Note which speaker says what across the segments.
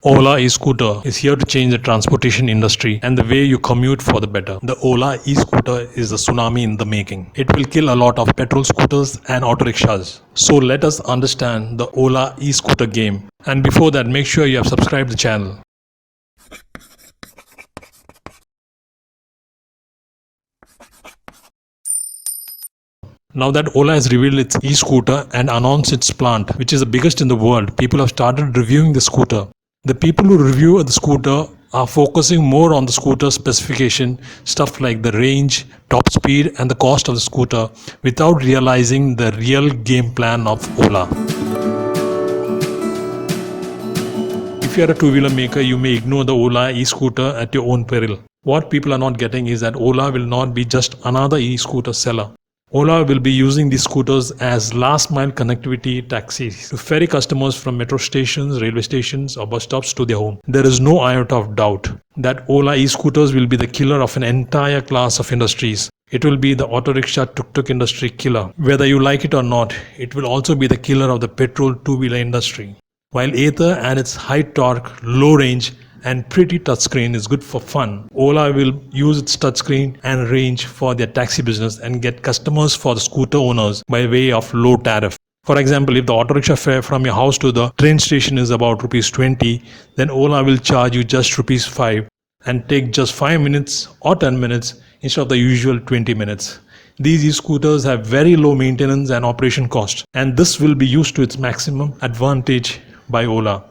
Speaker 1: Ola e-scooter is here to change the transportation industry and the way you commute for the better. The Ola e-scooter is a tsunami in the making. It will kill a lot of petrol scooters and auto rickshaws. So let us understand the Ola e-scooter game. And before that, make sure you have subscribed the channel. Now that Ola has revealed its e-scooter and announced its plant, which is the biggest in the world, people have started reviewing the scooter. The people who review the scooter are focusing more on the scooter specification, stuff like the range, top speed, and the cost of the scooter, without realizing the real game plan of Ola. If you are a two-wheeler maker, you may ignore the Ola e-scooter at your own peril. What people are not getting is that Ola will not be just another e-scooter seller. Ola will be using these scooters as last-mile connectivity taxis to ferry customers from metro stations, railway stations, or bus stops to their home. There is no iota of doubt that Ola e-scooters will be the killer of an entire class of industries. It will be the auto rickshaw tuk-tuk industry killer. Whether you like it or not, it will also be the killer of the petrol two-wheeler industry. While Ather and its high torque, low range, and pretty touchscreen is good for fun, Ola will use its touchscreen and range for their taxi business and get customers for the scooter owners by way of low tariff. For example, if the auto rickshaw fare from your house to the train station is about rupees 20, then Ola will charge you just rupees 5 and take just 5 minutes or 10 minutes instead of the usual 20 minutes. These e-scooters have very low maintenance and operation cost, and this will be used to its maximum advantage by Ola.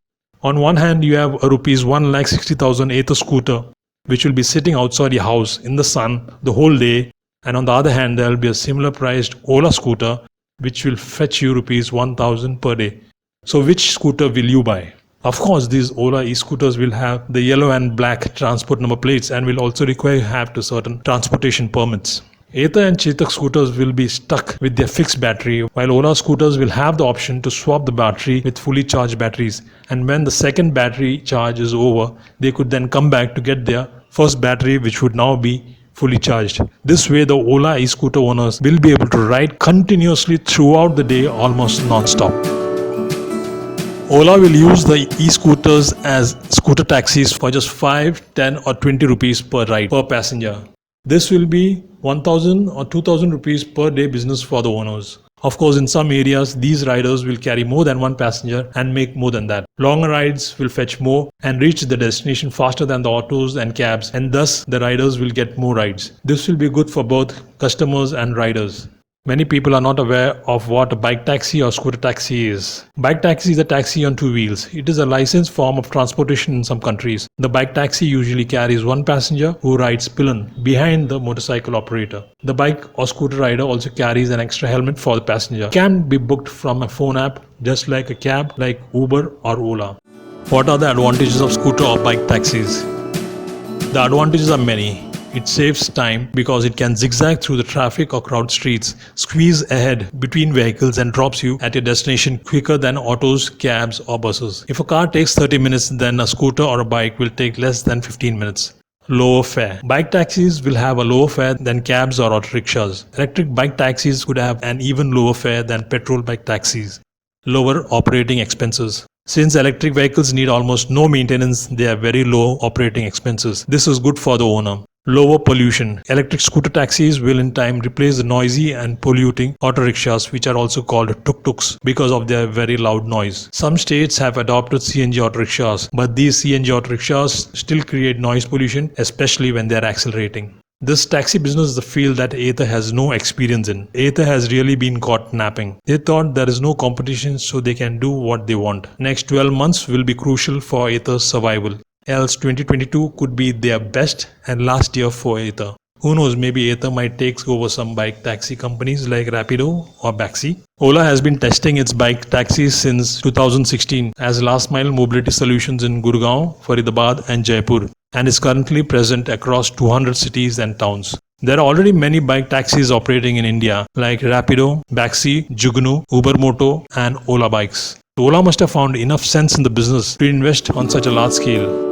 Speaker 1: On one hand, you have a rupees 1,60,000 Ather scooter, which will be sitting outside your house in the sun the whole day, and on the other hand, there will be a similar priced Ola scooter, which will fetch you rupees 1,000 per day. So which scooter will you buy? Of course, these Ola e-scooters will have the yellow and black transport number plates and will also require you have to certain transportation permits. Ather and Chetak scooters will be stuck with their fixed battery, while Ola scooters will have the option to swap the battery with fully charged batteries. And when the second battery charge is over, they could then come back to get their first battery, which would now be fully charged. This way, the Ola e-scooter owners will be able to ride continuously throughout the day, almost non-stop. Ola will use the e-scooters as scooter taxis for just 5, 10 or 20 rupees per ride per passenger. This will be 1,000 or 2,000 rupees per day business for the owners. Of course, in some areas, these riders will carry more than one passenger and make more than that. Longer rides will fetch more and reach the destination faster than the autos and cabs, and thus the riders will get more rides. This will be good for both customers and riders. Many people are not aware of what a bike taxi or scooter taxi is. Bike taxi is a taxi on two wheels. It is a licensed form of transportation in some countries. The bike taxi usually carries one passenger who rides pillion behind the motorcycle operator. The bike or scooter rider also carries an extra helmet for the passenger. It can be booked from a phone app just like a cab like Uber or Ola. What are the advantages of scooter or bike taxis? The advantages are many. It saves time because it can zigzag through the traffic or crowded streets, squeeze ahead between vehicles and drops you at your destination quicker than autos, cabs or buses. If a car takes 30 minutes, then a scooter or a bike will take less than 15 minutes. Lower fare. Bike taxis will have a lower fare than cabs or auto rickshaws. Electric bike taxis could have an even lower fare than petrol bike taxis. Lower operating expenses. Since electric vehicles need almost no maintenance, they have very low operating expenses. This is good for the owner. Lower pollution. Electric scooter taxis will in time replace the noisy and polluting auto rickshaws, which are also called tuk-tuks because of their very loud noise. Some states have adopted CNG auto rickshaws, but these CNG auto rickshaws still create noise pollution, especially when they are accelerating. This taxi business is a field that Ather has no experience in. Ather has really been caught napping. They thought there is no competition, so they can do what they want. Next 12 months will be crucial for Ather's survival. Else 2022 could be their best and last year for Ather. Who knows, maybe Ather might take over some bike taxi companies like Rapido or Baxi. Ola has been testing its bike taxis since 2016 as last mile mobility solutions in Gurgaon, Faridabad and Jaipur, and is currently present across 200 cities and towns. There are already many bike taxis operating in India like Rapido, Baxi, Jugnu, Uber Moto and Ola Bikes. Ola must have found enough sense in the business to invest on such a large scale.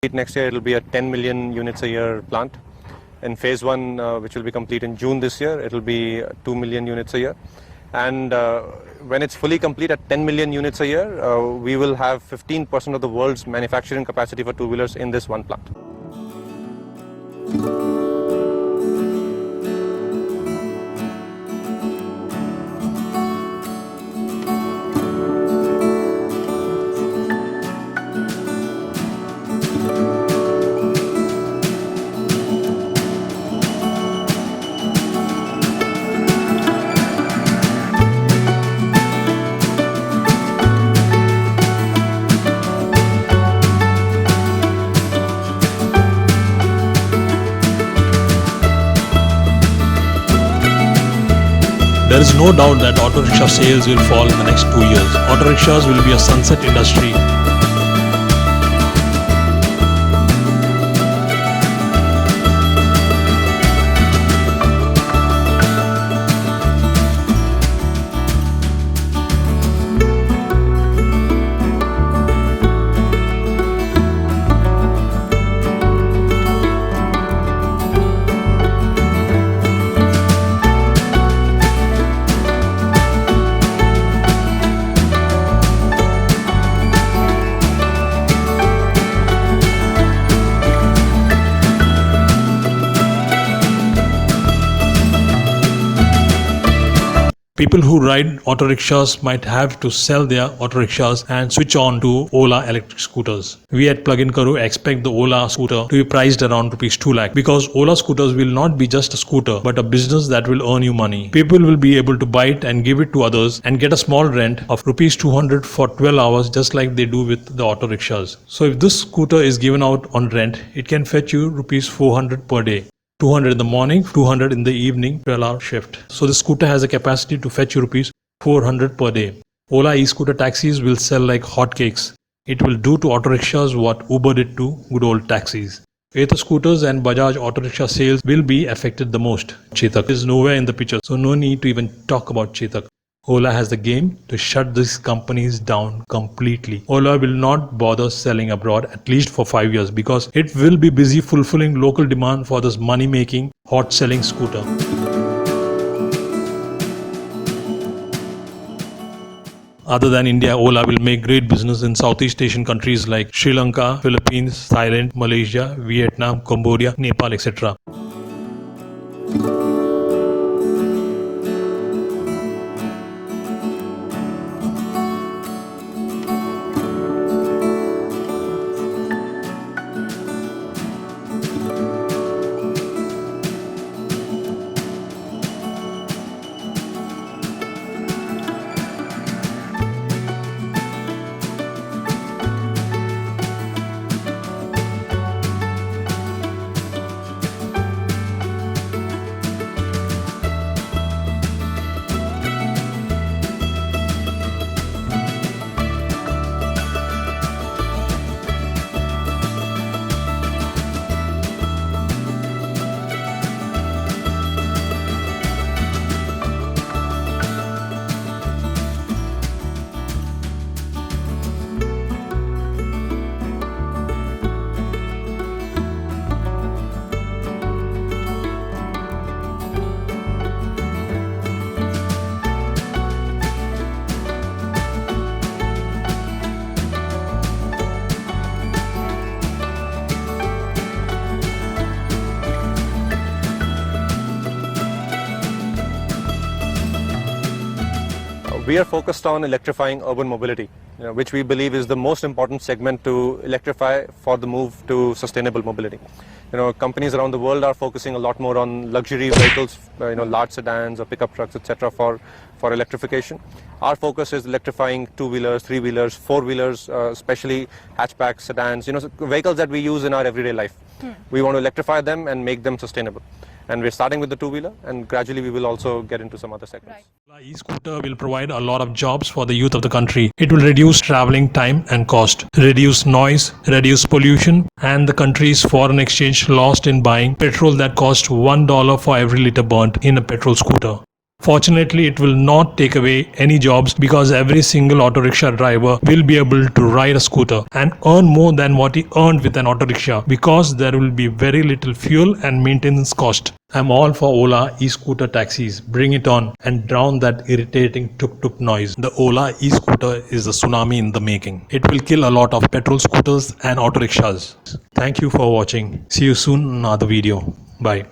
Speaker 2: Next year, it will be a 10 million units a year plant. In phase one, which will be complete in June this year, it will be 2 million units a year. And when it's fully complete at 10 million units a year, we will have 15% of the world's manufacturing capacity for two-wheelers in this one plant.
Speaker 1: There is no doubt that auto rickshaw sales will fall in the next 2 years. Auto rickshaws will be a sunset industry. People who ride auto rickshaws might have to sell their auto rickshaws and switch on to Ola electric scooters. We at Plug-in Karoo expect the Ola scooter to be priced around rupees 2 lakh because Ola scooters will not be just a scooter but a business that will earn you money. People will be able to buy it and give it to others and get a small rent of rupees 200 for 12 hours just like they do with the auto rickshaws. So if this scooter is given out on rent, it can fetch you rupees 400 per day. 200 in the morning, 200 in the evening, 12-hour shift. So the scooter has a capacity to fetch you rupees 400 per day. Ola e-scooter taxis will sell like hotcakes. It will do to auto rickshaws what Uber did to good old taxis. Ather scooters and Bajaj auto rickshaw sales will be affected the most. Chetak is nowhere in the picture, so no need to even talk about Chetak. Ola has the game to shut these companies down completely. Ola will not bother selling abroad at least for 5 years because it will be busy fulfilling local demand for this money-making, hot-selling scooter. Other than India, Ola will make great business in Southeast Asian countries like Sri Lanka, Philippines, Thailand, Malaysia, Vietnam, Cambodia, Nepal, etc.
Speaker 2: We are focused on electrifying urban mobility, which we believe is the most important segment to electrify for the move to sustainable mobility. Companies around the world are focusing a lot more on luxury vehicles, large sedans or pickup trucks, etc. for electrification. Our focus is electrifying two-wheelers, three-wheelers, four-wheelers, especially hatchbacks, sedans, vehicles that we use in our everyday life. We want to electrify them and make them sustainable. And we're starting with the two-wheeler, and gradually we will also get into some other segments.
Speaker 1: Right. E-scooter will provide a lot of jobs for the youth of the country. It will reduce traveling time and cost, reduce noise, reduce pollution, and the country's foreign exchange lost in buying petrol that cost $1 for every liter burnt in a petrol scooter. Fortunately, it will not take away any jobs because every single auto rickshaw driver will be able to ride a scooter and earn more than what he earned with an auto rickshaw because there will be very little fuel and maintenance cost. I'm all for Ola e-scooter taxis. Bring it on and drown that irritating tuk-tuk noise. The Ola e-scooter is a tsunami in the making. It will kill a lot of petrol scooters and auto rickshaws. Thank you for watching. See you soon in another video. Bye.